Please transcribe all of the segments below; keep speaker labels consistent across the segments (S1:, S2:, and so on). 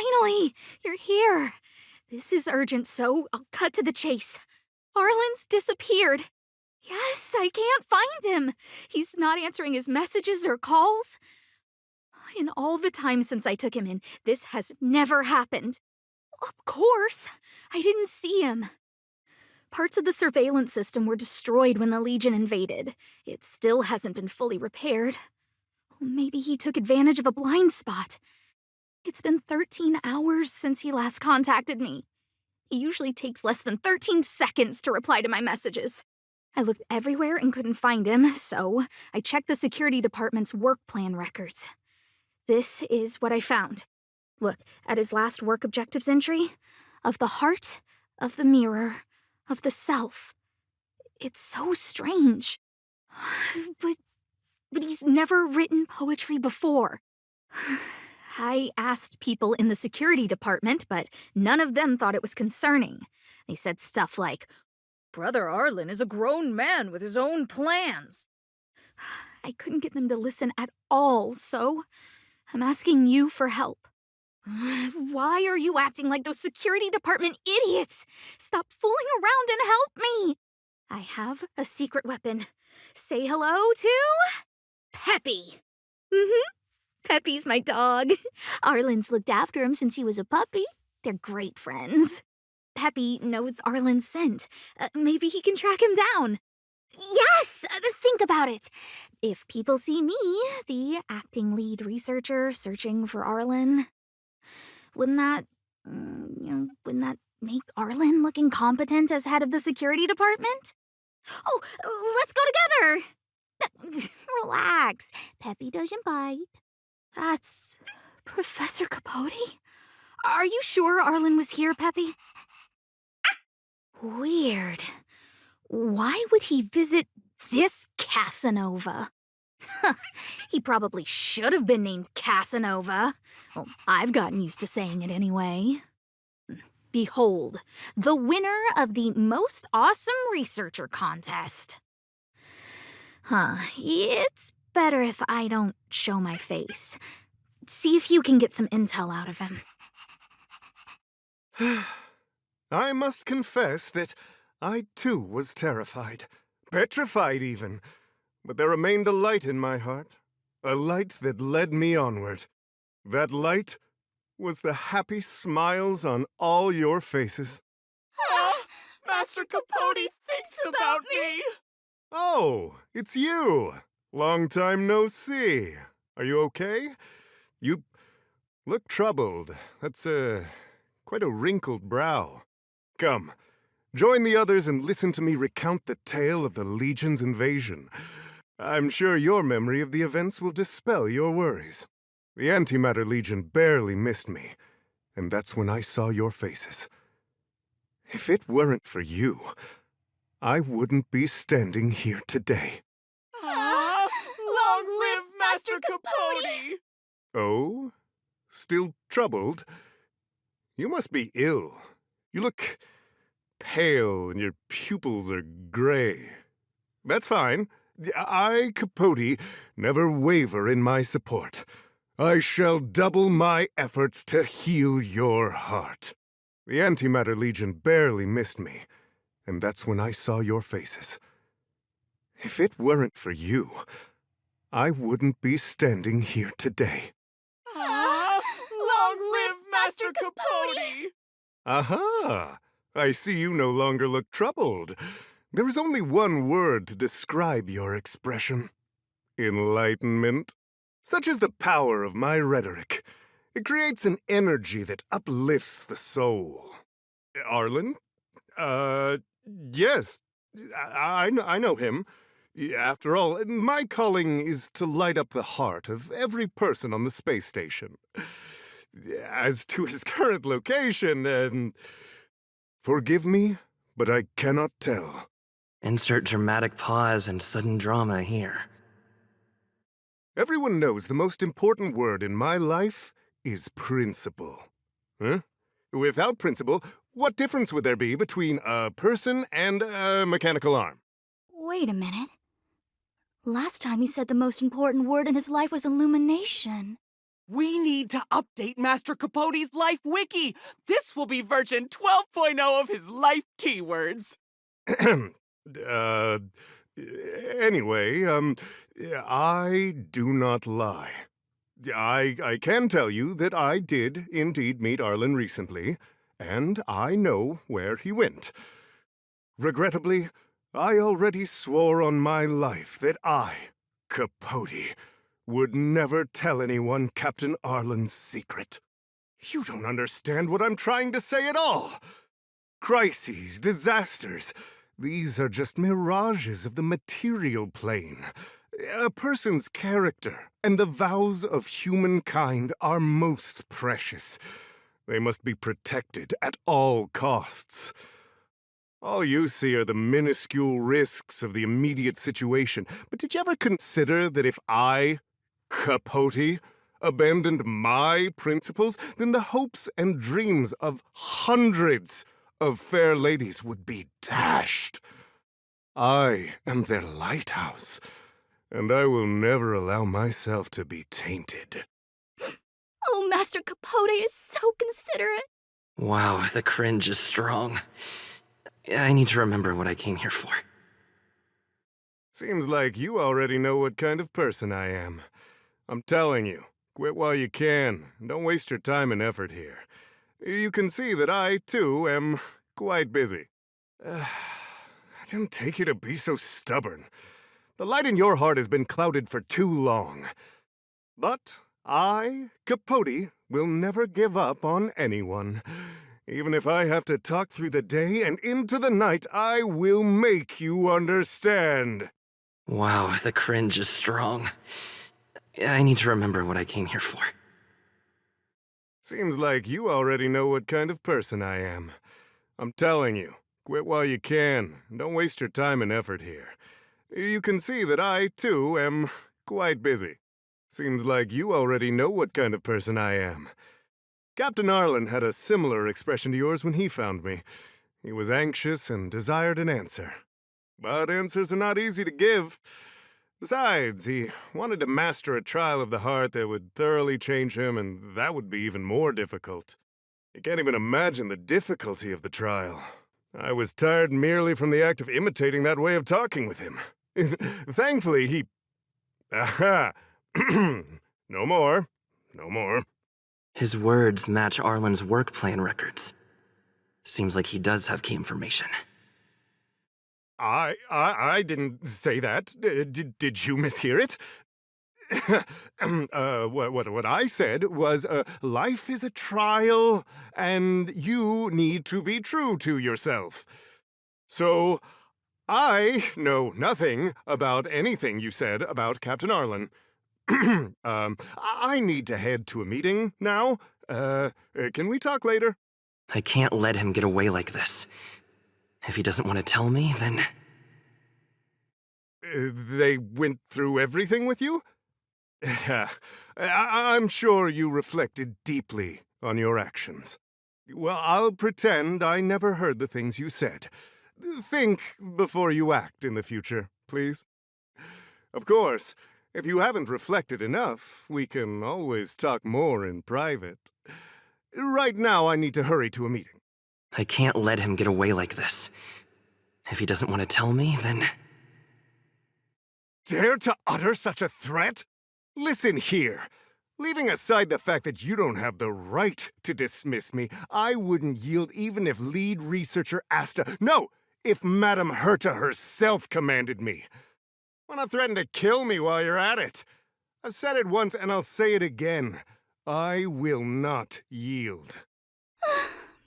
S1: Finally! You're here! This is urgent, so I'll cut to the chase. Arlen's disappeared. Yes, I can't find him. He's not answering his messages or calls. In all the time since I took him in, this has never happened. Of course, I didn't see him. Parts of the surveillance system were destroyed when the Legion invaded. It still hasn't been fully repaired. Maybe he took advantage of a blind spot. It's been 13 hours since he last contacted me. He usually takes less than 13 seconds to reply to my messages. I looked everywhere and couldn't find him, so I checked the security department's work plan records. This is what I found. Look at his last work objectives entry. Of the heart, of the mirror, of the self. It's so strange. But he's never written poetry before. I asked people in the security department, but none of them thought it was concerning. They said stuff like, "Brother Arlen is a grown man with his own plans." I couldn't get them to listen at all, so I'm asking you for help. Why are you acting like those security department idiots? Stop fooling around and help me! I have a secret weapon. Say hello to Peppy. Peppy's my dog. Arlen's looked after him since he was a puppy. They're great friends. Peppy knows Arlen's scent. Maybe he can track him down. Yes! Think about it. If people see me, the acting lead researcher searching for Arlen, wouldn't that make Arlen look incompetent as head of the security department? Oh, let's go together! Relax. Peppy doesn't bite. That's Professor Capote? Are you sure Arlen was here, Peppy? Weird. Why would he visit this Casanova? He probably should have been named Casanova. Well, I've gotten used to saying it anyway. Behold, the winner of the Most Awesome Researcher contest. It's better if I don't show my face. See if you can get some intel out of him.
S2: I must confess that I too was terrified. Petrified even. But there remained a light in my heart. A light that led me onward. That light was the happy smiles on all your faces.
S3: Master Capote thinks about me!
S2: Oh, it's you! Long time no see. Are you okay? You look troubled. That's quite a wrinkled brow. Come, join the others and listen to me recount the tale of the Legion's invasion. I'm sure your memory of the events will dispel your worries. The Antimatter Legion barely missed me, and that's when I saw your faces. If it weren't for you, I wouldn't be standing here today.
S3: Long live Master Capote!
S2: Oh? Still troubled? You must be ill. You look pale and your pupils are gray. That's fine. I, Capote, never waver in my support. I shall double my efforts to heal your heart. The Antimatter Legion barely missed me, and that's when I saw your faces. If it weren't for you, I wouldn't be standing here today.
S3: Long live Master Capote!
S2: Aha! I see you no longer look troubled. There is only one word to describe your expression. Enlightenment. Such is the power of my rhetoric. It creates an energy that uplifts the soul. Arlen? Yes. I know him. After all, my calling is to light up the heart of every person on the space station. As to his current location, forgive me, but I cannot tell.
S4: Insert dramatic pause and sudden drama here.
S2: Everyone knows the most important word in my life is principle. Huh? Without principle, what difference would there be between a person and a mechanical arm?
S1: Wait a minute. Last time he said the most important word in his life was illumination.
S3: We need to update Master Capote's Life Wiki! This will be version 12.0 of his life keywords!
S2: uh, anyway, I do not lie. I can tell you that I did indeed meet Arlen recently, and I know where he went. Regrettably, I already swore on my life that I, Capote, would never tell anyone Captain Arlen's secret. You don't understand what I'm trying to say at all. Crises, disasters, these are just mirages of the material plane. A person's character and the vows of humankind are most precious. They must be protected at all costs. All you see are the minuscule risks of the immediate situation. But did you ever consider that if I, Capote, abandoned my principles, then the hopes and dreams of hundreds of fair ladies would be dashed? I am their lighthouse, and I will never allow myself to be tainted.
S1: Oh, Master Capote is so considerate.
S4: Wow, the cringe is strong. I need to remember what I came here for.
S2: Seems like you already know what kind of person I am. I'm telling you, quit while you can. Don't waste your time and effort here. You can see that I, too, am quite busy. I didn't take you to be so stubborn. The light in your heart has been clouded for too long. But I, Capote, will never give up on anyone. Even if I have to talk through the day and into the night, I will make you understand.
S4: Wow, the cringe is strong. I need to remember what I came here for.
S2: Seems like you already know what kind of person I am. I'm telling you, quit while you can. Don't waste your time and effort here. You can see that I, too, am quite busy. Seems like you already know what kind of person I am. Captain Arlen had a similar expression to yours when he found me. He was anxious and desired an answer. But answers are not easy to give. Besides, he wanted to master a trial of the heart that would thoroughly change him, and that would be even more difficult. You can't even imagine the difficulty of the trial. I was tired merely from the act of imitating that way of talking with him. Thankfully, he... Aha! No more. No more.
S4: His words match Arlen's work plan records. Seems like he does have key information.
S2: I didn't say that. Did you mishear it? What I said was, life is a trial, and you need to be true to yourself. So, I know nothing about anything you said about Captain Arlen. I need to head to a meeting now. Can we talk later?
S4: I can't let him get away like this. If he doesn't want to tell me, then...
S2: They went through everything with you? I'm sure you reflected deeply on your actions. Well, I'll pretend I never heard the things you said. Think before you act in the future, please. Of course, if you haven't reflected enough, we can always talk more in private. Right now, I need to hurry to a meeting.
S4: I can't let him get away like this. If he doesn't want to tell me, then...
S2: Dare to utter such a threat? Listen here. Leaving aside the fact that you don't have the right to dismiss me, I wouldn't yield even if lead researcher Asta... No! If Madame Herta herself commanded me. Why not threaten to kill me while you're at it? I've said it once and I'll say it again. I will not yield.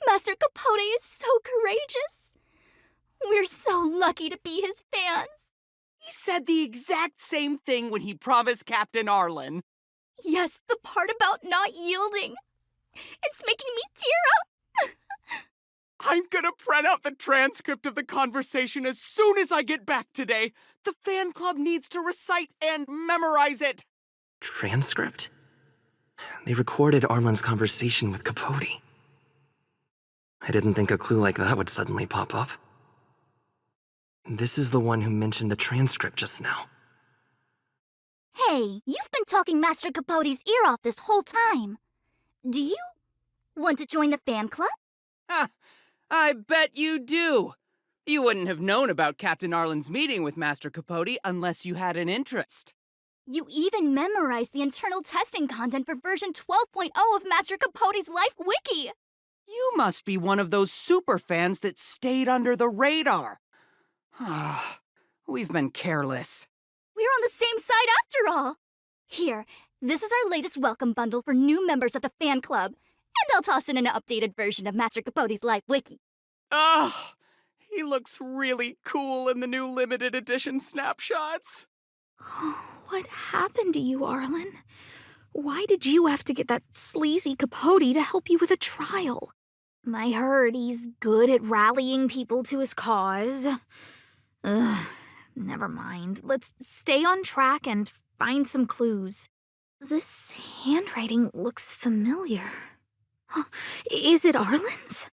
S1: Master Capote is so courageous. We're so lucky to be his fans.
S3: He said the exact same thing when he promised Captain Arlen.
S1: Yes, the part about not yielding. It's making me tear up.
S3: I'm gonna print out the transcript of the conversation as soon as I get back today. The fan club needs to recite and memorize it.
S4: Transcript? They recorded Arlen's conversation with Capote. I didn't think a clue like that would suddenly pop up. This is the one who mentioned the transcript just now.
S5: Hey, you've been talking Master Capote's ear off this whole time. Do you want to join the fan club?
S3: Ha! I bet you do. You wouldn't have known about Captain Arlen's meeting with Master Capote unless you had an interest.
S5: You even memorized the internal testing content for version 12.0 of Master Capote's Life Wiki.
S3: You must be one of those super fans that stayed under the radar. Ah, we've been careless.
S5: We're on the same side after all. Here, this is our latest welcome bundle for new members of the fan club. And I'll toss in an updated version of Master Capote's Life Wiki.
S3: Ah, he looks really cool in the new limited edition snapshots.
S1: What happened to you, Arlen? Why did you have to get that sleazy Capote to help you with a trial? I heard he's good at rallying people to his cause. Ugh, never mind. Let's stay on track and find some clues. This handwriting looks familiar. Is it Arlen's?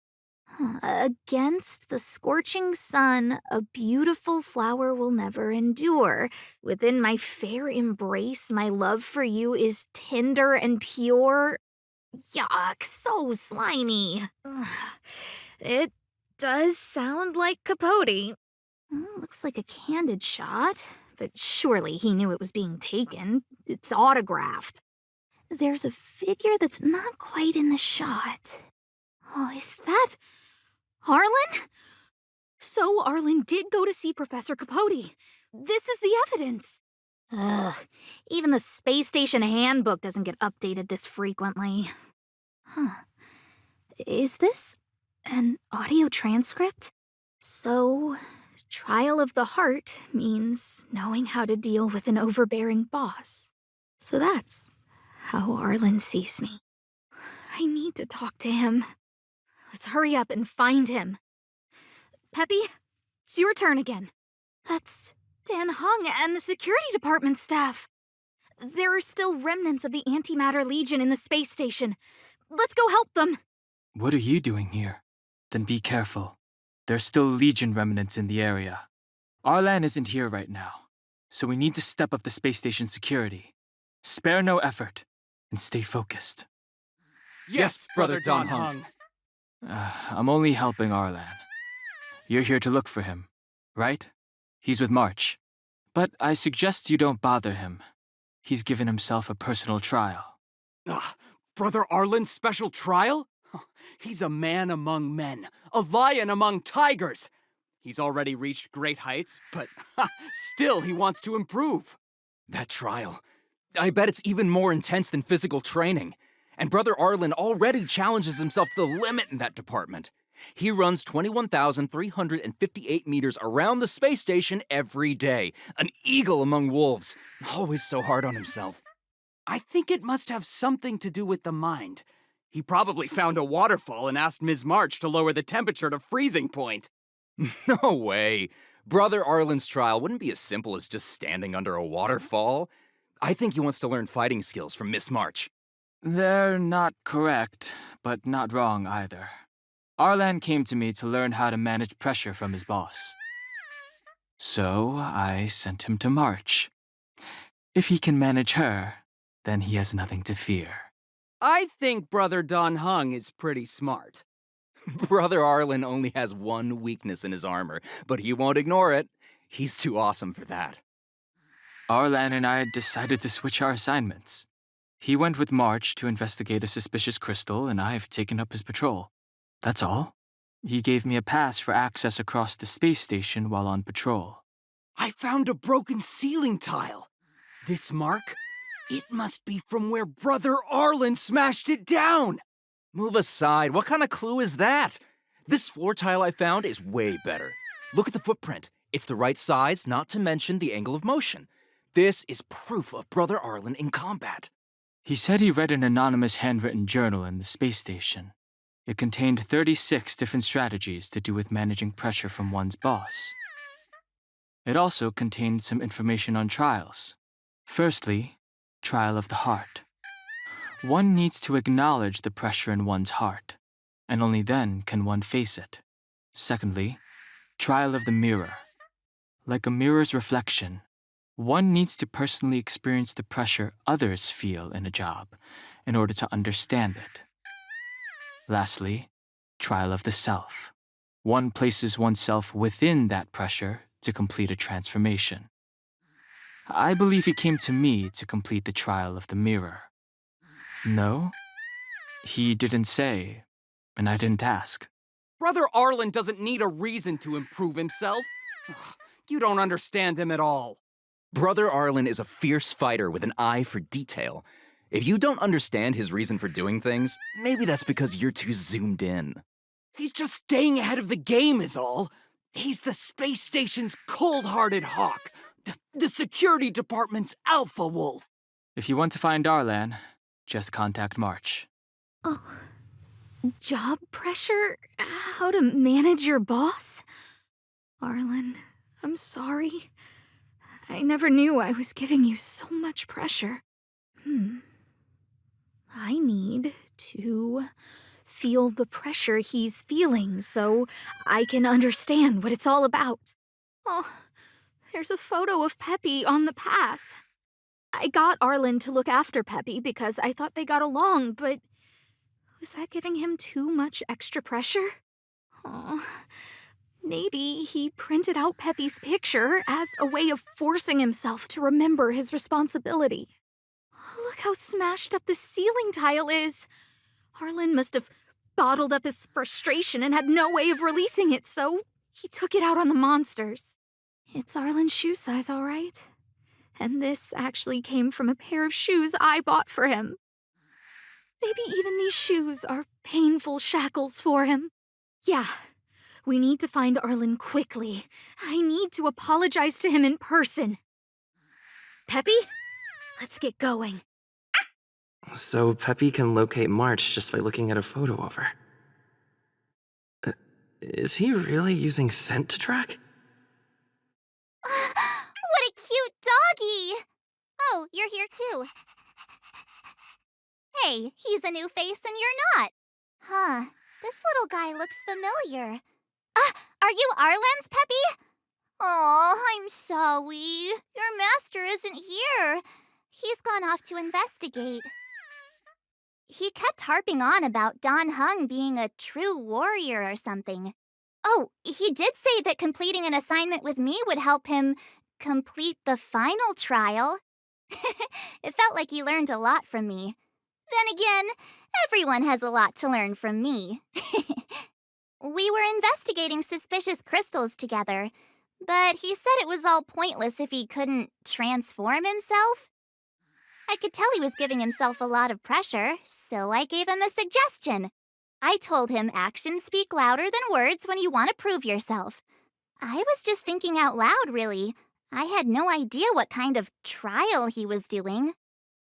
S1: Against the scorching sun, a beautiful flower will never endure. Within my fair embrace, my love for you is tender and pure. Yuck, so slimy. Ugh. It does sound like Capote. Looks like a candid shot, but surely he knew it was being taken. It's autographed. There's a figure that's not quite in the shot. Oh, is that Arlen? So Arlen did go to see Professor Capote. This is the evidence. Ugh, even the space station handbook doesn't get updated this frequently. Huh. Is this an audio transcript? So, trial of the heart means knowing how to deal with an overbearing boss. So that's how Arlen sees me. I need to talk to him. Let's hurry up and find him. Peppy, it's your turn again. That's Dan Hung and the security department staff. There are still remnants of the Antimatter Legion in the space station. Let's go help them.
S6: What are you doing here? Then be careful. There's still Legion remnants in the area. Arlan isn't here right now, so we need to step up the space station security. Spare no effort, and stay focused.
S3: Yes, Brother Don Hung.
S6: I'm only helping Arlan. You're here to look for him, right? He's with March. But I suggest you don't bother him. He's given himself a personal trial.
S3: Brother Arlen's special trial? He's a man among men, a lion among tigers. He's already reached great heights, but still he wants to improve.
S7: That trial. I bet it's even more intense than physical training. And Brother Arlen already challenges himself to the limit in that department. He runs 21,358 meters around the space station every day. An eagle among wolves. Always so hard on himself.
S3: I think it must have something to do with the mind. He probably found a waterfall and asked Ms. March to lower the temperature to freezing point.
S7: No way. Brother Arlen's trial wouldn't be as simple as just standing under a waterfall. I think he wants to learn fighting skills from Miss March.
S6: They're not correct, but not wrong either. Arlan came to me to learn how to manage pressure from his boss. So I sent him to March. If he can manage her, then he has nothing to fear.
S3: I think Brother Don Hung is pretty smart.
S7: Brother Arlen only has one weakness in his armor, but he won't ignore it. He's too awesome for that.
S6: Arlan and I decided to switch our assignments. He went with March to investigate a suspicious crystal, and I've taken up his patrol. That's all. He gave me a pass for access across the space station while on patrol.
S3: I found a broken ceiling tile. This mark? It must be from where Brother Arlen smashed it down.
S7: Move aside. What kind of clue is that? This floor tile I found is way better. Look at the footprint. It's the right size, not to mention the angle of motion. This is proof of Brother Arlen in combat.
S6: He said he read an anonymous handwritten journal in the space station. It contained 36 different strategies to do with managing pressure from one's boss. It also contained some information on trials. Firstly, trial of the heart. One needs to acknowledge the pressure in one's heart, and only then can one face it. Secondly, trial of the mirror. Like a mirror's reflection, One needs to personally experience the pressure others feel in a job in order to understand it. Lastly, trial of the self. One places oneself within that pressure to complete a transformation. I believe he came to me to complete the trial of the mirror. No? He didn't say, and I didn't ask.
S3: Brother Arlen doesn't need a reason to improve himself. Ugh, you don't understand him at all.
S7: Brother Arlen is a fierce fighter with an eye for detail. If you don't understand his reason for doing things, maybe that's because you're too zoomed in.
S3: He's just staying ahead of the game is all. He's the space station's cold-hearted hawk. The security department's alpha wolf.
S6: If you want to find Arlan, just contact March.
S1: Oh, job pressure? How to manage your boss? Arlen, I'm sorry. I never knew I was giving you so much pressure. I need to feel the pressure he's feeling so I can understand what it's all about. Oh, there's a photo of Peppy on the pass. I got Arlen to look after Peppy because I thought they got along, but was that giving him too much extra pressure? Oh, maybe he printed out Peppy's picture as a way of forcing himself to remember his responsibility. Look how smashed up the ceiling tile is. Arlen must have bottled up his frustration and had no way of releasing it, so he took it out on the monsters. It's Arlen's shoe size, all right. And this actually came from a pair of shoes I bought for him. Maybe even these shoes are painful shackles for him. Yeah, we need to find Arlen quickly. I need to apologize to him in person. Peppy, let's get going.
S4: So Peppy can locate March just by looking at a photo of her. Is he really using scent to track?
S5: What a cute doggy! Oh, you're here too. Hey, he's a new face and you're not. Huh, this little guy looks familiar. Are you Arlen's, Peppy? Oh, I'm sorry. Your master isn't here. He's gone off to investigate. He kept harping on about Don Hung being a true warrior or something. Oh, he did say that completing an assignment with me would help him complete the final trial. It felt like he learned a lot from me. Then again, everyone has a lot to learn from me. We were investigating suspicious crystals together, but he said it was all pointless if he couldn't transform himself. I could tell he was giving himself a lot of pressure, so I gave him a suggestion. I told him actions speak louder than words when you want to prove yourself. I was just thinking out loud, really. I had no idea what kind of trial he was doing.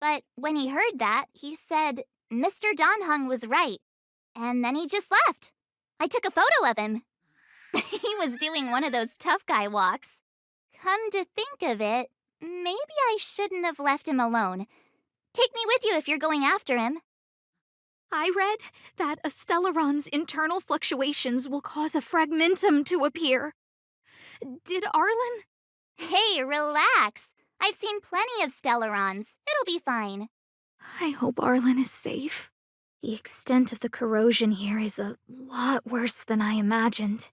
S5: But when he heard that, he said Mr. Don Hung was right. And then he just left. I took a photo of him. He was doing one of those tough guy walks. Come to think of it, maybe I shouldn't have left him alone. Take me with you if you're going after him.
S1: I read that a Stellaron's internal fluctuations will cause a fragmentum to appear. Did Arlen?
S5: Hey, relax. I've seen plenty of Stellarons. It'll be fine.
S1: I hope Arlen is safe. The extent of the corrosion here is a lot worse than I imagined.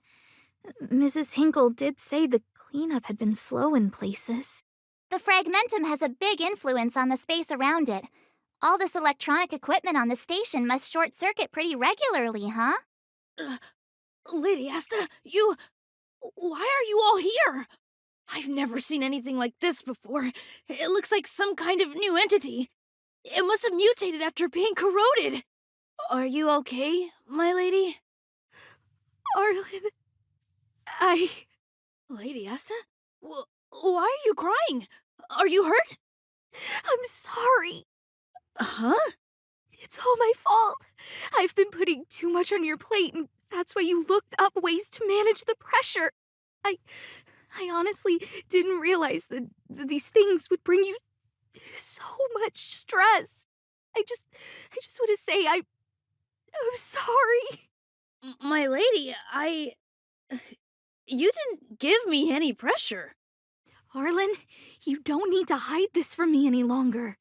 S1: Mrs. Hinkle did say the cleanup had been slow in places.
S5: The fragmentum has a big influence on the space around it. All this electronic equipment on the station must short-circuit pretty regularly, huh?
S8: Lady Asta, you... Why are you all here? I've never seen anything like this before. It looks like some kind of new entity. It must have mutated after being corroded. Are you okay, my lady?
S1: Arlen...
S8: Lady Asta? Why are you crying? Are you hurt?
S1: I'm sorry.
S8: Huh?
S1: It's all my fault. I've been putting too much on your plate, and that's why you looked up ways to manage the pressure. I honestly didn't realize that these things would bring you so much stress. I just want to say I'm sorry.
S8: My lady, You didn't give me any pressure.
S1: Arlen, you don't need to hide this from me any longer.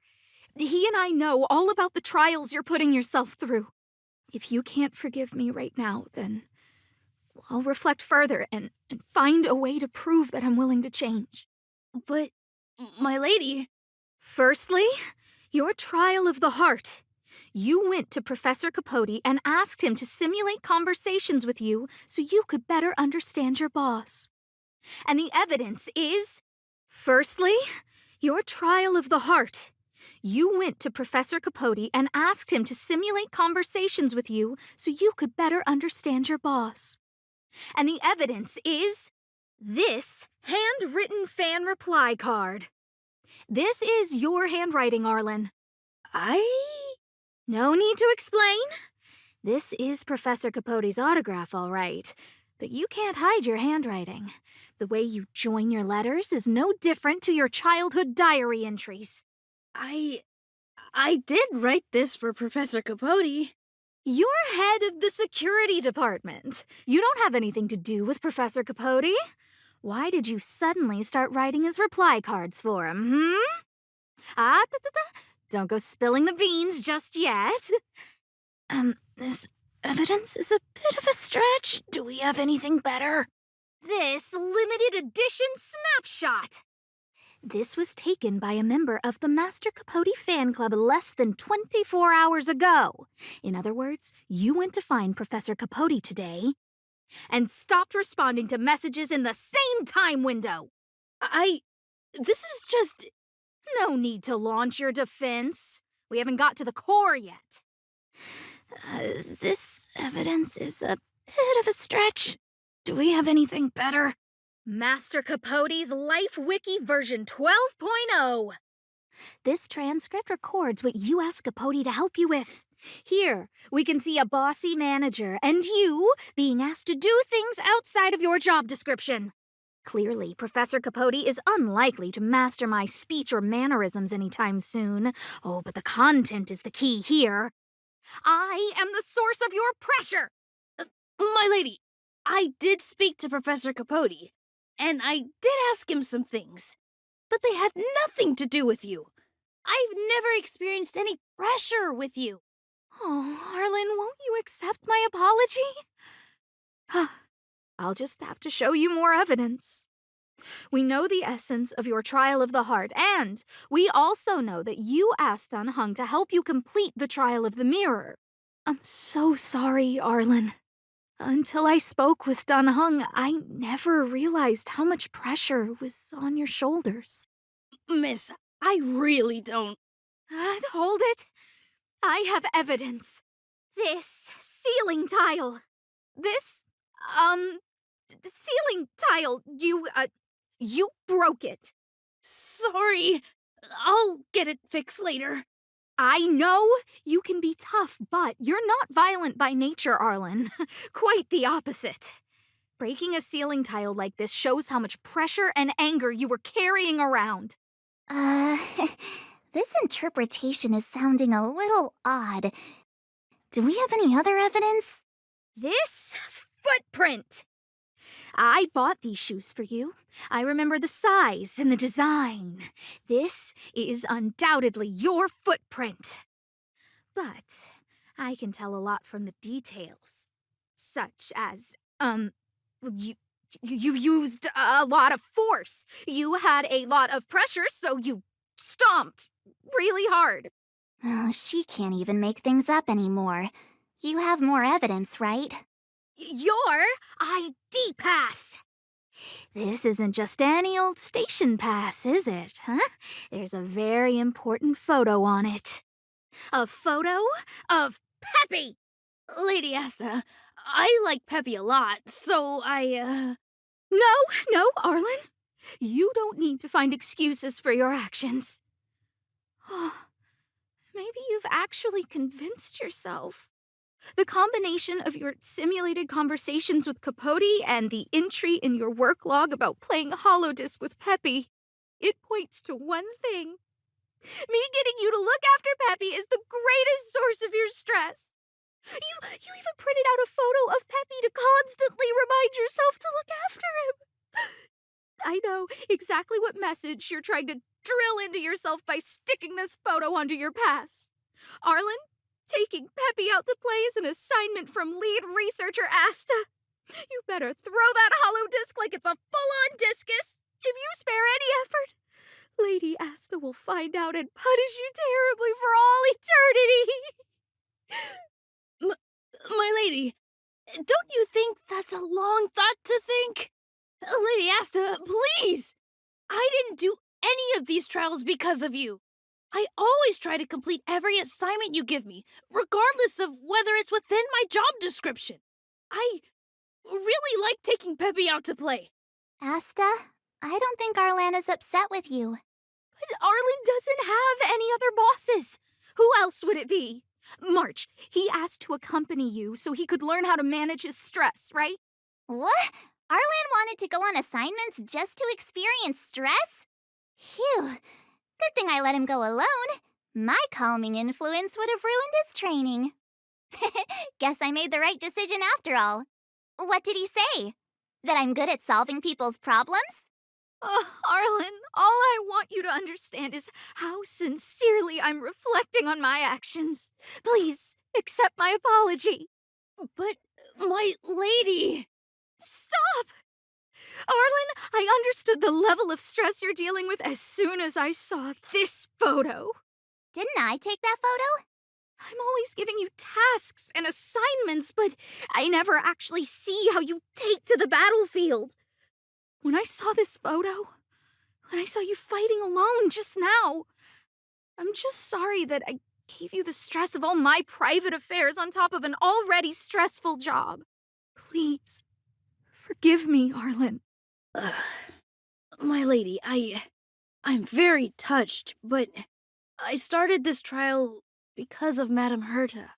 S1: He and I know all about the trials you're putting yourself through. If you can't forgive me right now, then I'll reflect further and find a way to prove that I'm willing to change.
S8: But, my lady...
S1: Firstly, your trial of the heart. You went to Professor Capote and asked him to simulate conversations with you so you could better understand your boss. And the evidence is... Firstly, your trial of the heart. You went to Professor Capote and asked him to simulate conversations with you so you could better understand your boss. And the evidence is this handwritten fan reply card. This is your handwriting, Arlen. No need to explain. This is Professor Capote's autograph, all right. But you can't hide your handwriting. The way you join your letters is no different to your childhood diary entries.
S8: I did write this for Professor Capote.
S1: You're head of the security department. You don't have anything to do with Professor Capote. Why did you suddenly start writing his reply cards for him, Don't go spilling the beans just yet. This evidence is a bit of a stretch. Do we have anything better? This limited edition snapshot. This was taken by a member of the Master Capote fan club less than 24 hours ago. In other words, you went to find Professor Capote today and stopped responding to messages in the same time window.
S8: This is just...
S1: No need to launch your defense. We haven't got to the core yet. This evidence is a bit of a stretch. Do we have anything better? Master Capote's Life Wiki version 12.0. This transcript records what you asked Capote to help you with. Here, we can see a bossy manager and you being asked to do things outside of your job description. Clearly, Professor Capote is unlikely to master my speech or mannerisms anytime soon. Oh, but the content is the key here. I am the source of your pressure!
S8: My lady, I did speak to Professor Capote, and I did ask him some things. But they had nothing to do with you. I've never experienced any pressure with you.
S1: Oh, Arlen, won't you accept my apology? I'll just have to show you more evidence. We know the essence of your trial of the heart, and we also know that you asked Dan Heng to help you complete the trial of the mirror. I'm so sorry, Arlen. Until I spoke with Dan Heng, I never realized how much pressure was on your shoulders.
S8: Miss, I really don't...
S1: Hold it. I have evidence. This ceiling tile. This, ceiling tile, you broke it.
S8: Sorry. I'll get it fixed later.
S1: I know you can be tough, but you're not violent by nature, Arlen. Quite the opposite. Breaking a ceiling tile like this shows how much pressure and anger you were carrying around.
S5: This interpretation is sounding a little odd. Do we have any other evidence?
S1: This footprint. I bought these shoes for you. I remember the size and the design. This is undoubtedly your footprint. But I can tell a lot from the details. Such as, you used a lot of force. You had a lot of pressure, so you stomped really hard.
S5: Oh, she can't even make things up anymore. You have more evidence, right?
S1: Your ID pass. This isn't just any old station pass, is it, huh? There's a very important photo on it. A photo of Peppy!
S8: Lady Asta, I like Peppy a lot, so
S1: No, Arlen. You don't need to find excuses for your actions. Oh, maybe you've actually convinced yourself. The combination of your simulated conversations with Capote and the entry in your work log about playing holodisc with Peppy, it points to one thing. Me getting you to look after Peppy is the greatest source of your stress. You even printed out a photo of Peppy to constantly remind yourself to look after him. I know exactly what message you're trying to drill into yourself by sticking this photo onto your pass. Arlen, taking Peppy out to play is an assignment from lead researcher Asta. You better throw that hollow disc like it's a full-on discus. If you spare any effort, Lady Asta will find out and punish you terribly for all eternity.
S8: My lady, don't you think that's a long thought to think? Lady Asta, please! I didn't do any of these trials because of you. I always try to complete every assignment you give me, regardless of whether it's within my job description. I really like taking Peppy out to play.
S5: Asta, I don't think Arlana's upset with you.
S1: But Arlen doesn't have any other bosses. Who else would it be? March, he asked to accompany you so he could learn how to manage his stress, right?
S5: What? Arlan wanted to go on assignments just to experience stress? Phew. Good thing I let him go alone. My calming influence would have ruined his training. Guess I made the right decision after all. What did he say? That I'm good at solving people's problems?
S1: Oh, Arlen, all I want you to understand is how sincerely I'm reflecting on my actions. Please, accept my apology.
S8: But, my lady...
S1: Stop! Arlen, I understood the level of stress you're dealing with as soon as I saw this photo.
S5: Didn't I take that photo?
S1: I'm always giving you tasks and assignments, but I never actually see how you take to the battlefield. When I saw this photo, when I saw you fighting alone just now, I'm just sorry that I gave you the stress of all my private affairs on top of an already stressful job. Please, forgive me, Arlen.
S8: My lady, I'm very touched, but I started this trial because of Madame Herta.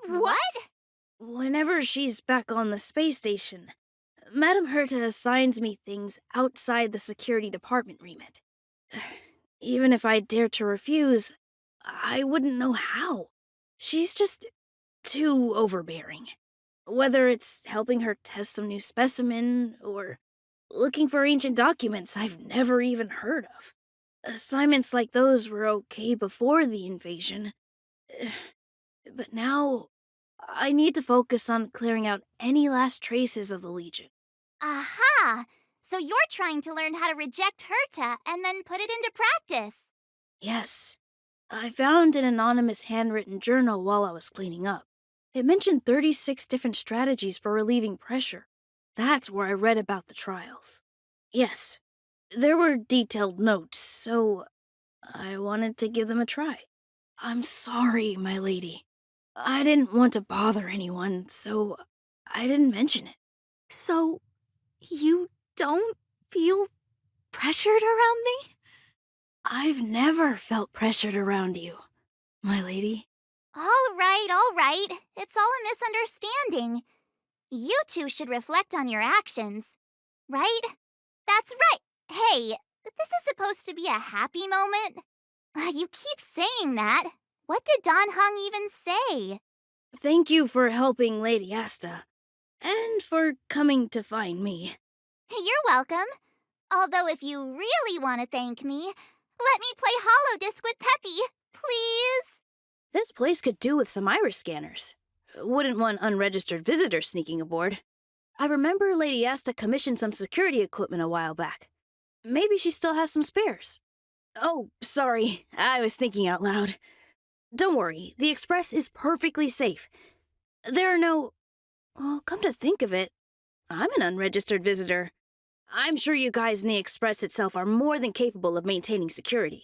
S5: What?
S8: Whenever she's back on the space station, Madame Herta assigns me things outside the security department remit. Even if I dared to refuse, I wouldn't know how. She's just too overbearing. Whether it's helping her test some new specimen, or looking for ancient documents I've never even heard of. Assignments like those were okay before the invasion. But now, I need to focus on clearing out any last traces of the Legion.
S5: Aha! So you're trying to learn how to reject Herta and then put it into practice.
S8: Yes. I found an anonymous handwritten journal while I was cleaning up. It mentioned 36 different strategies for relieving pressure. That's where I read about the trials. Yes, there were detailed notes, so I wanted to give them a try. I'm sorry, my lady. I didn't want to bother anyone, so I didn't mention it.
S1: So, you don't feel pressured around me?
S8: I've never felt pressured around you, my lady.
S5: All right. It's all a misunderstanding. You two should reflect on your actions. Right? That's right. Hey, this is supposed to be a happy moment. You keep saying that. What did Don Hung even say?
S8: Thank you for helping Lady Asta, and for coming to find me.
S5: You're welcome. Although if you really want to thank me, let me play Hollow Disc with Peppy, please.
S8: This place could do with some iris scanners. Wouldn't want unregistered visitors sneaking aboard. I remember Lady Asta commissioned some security equipment a while back. Maybe she still has some spares. Oh, sorry, I was thinking out loud. Don't worry, the Express is perfectly safe. There are no... Well, come to think of it, I'm an unregistered visitor. I'm sure you guys in the Express itself are more than capable of maintaining security.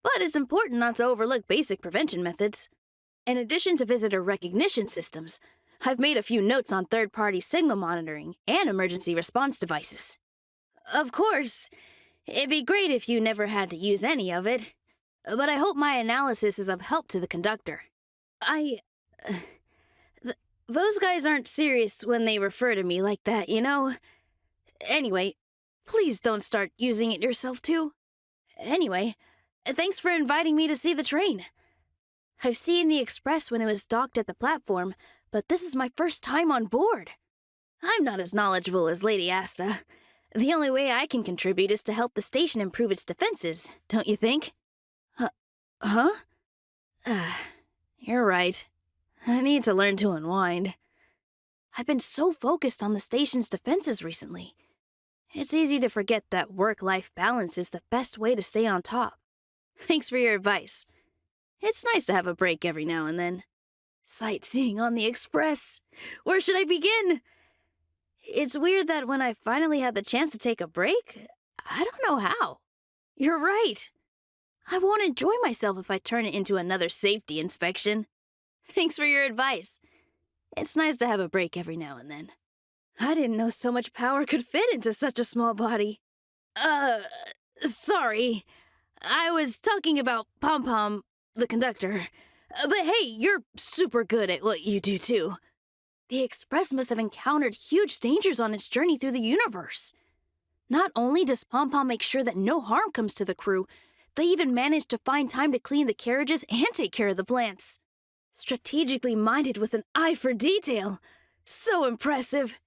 S8: But it's important not to overlook basic prevention methods. In addition to visitor recognition systems, I've made a few notes on third-party signal monitoring and emergency response devices. Of course, it'd be great if you never had to use any of it, but I hope my analysis is of help to the conductor. Those guys aren't serious when they refer to me like that, you know? Anyway, please don't start using it yourself, too. Anyway, thanks for inviting me to see the train. I've seen the Express when it was docked at the platform, but this is my first time on board. I'm not as knowledgeable as Lady Asta. The only way I can contribute is to help the station improve its defenses, don't you think? Huh? You're right. I need to learn to unwind. I've been so focused on the station's defenses recently. It's easy to forget that work-life balance is the best way to stay on top. Thanks for your advice. It's nice to have a break every now and then. Sightseeing on the express. Where should I begin? It's weird that when I finally had the chance to take a break, I don't know how. You're right. I won't enjoy myself if I turn it into another safety inspection. Thanks for your advice. It's nice to have a break every now and then. I didn't know so much power could fit into such a small body. Sorry. I was talking about Pom Pom, the conductor. But hey, you're super good at what you do too. The Express must have encountered huge dangers on its journey through the universe. Not only does Pom Pom make sure that no harm comes to the crew, they even manage to find time to clean the carriages and take care of the plants. Strategically minded with an eye for detail. So impressive.